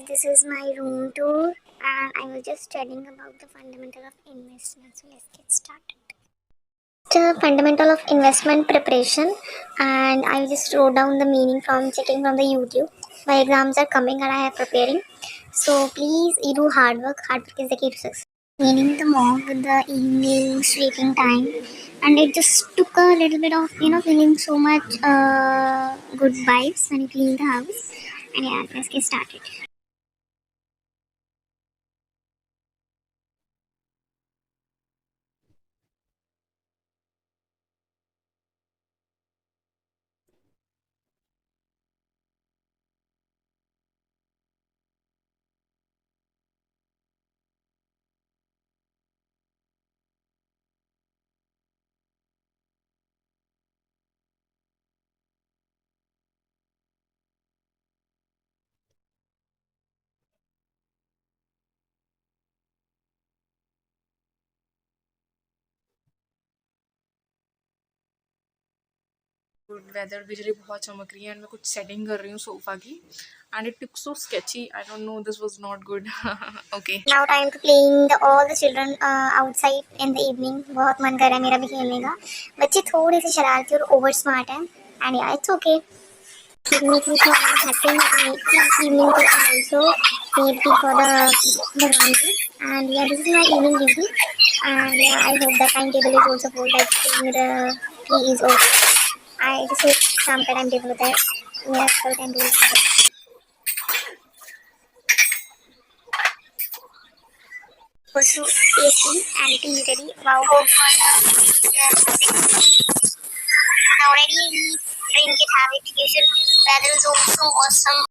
This is my room tour, and I was just studying about the fundamental of investment. So let's get started. The fundamental of investment preparation, and I just wrote down the meaning from checking from the YouTube. My exams are coming, and I am preparing. So please, you do hard work. Hard work is the key to success. Cleaning the mop with the evening sweeping time, and it just took a little bit of feeling so much good vibes when you clean the house. And yeah, let's get started. Good weather बिजली बहुत चमक रही है and मैं कुछ setting कर रही हूँ सोफा की and it looks so sketchy I don't know this was not good okay Now time to playing all the children outside in the evening. बहुत मन कर रहा है मेरा भी खेलने का. बच्चे थोड़े से शरारती और ओवर स्मार्ट हैं. And yeah, it's okay. Make me feel happy. Evening to also made tea for the Bhagwan ji. And yeah, this is my evening duty. And yeah, I hope the timetable is also full. Like the tea is okay. I just hope शाम का timetable होता है. मेरा कल timetable. Also tasty and teary. Wow. Now ready, drink it, have it. You should. Weather is also awesome.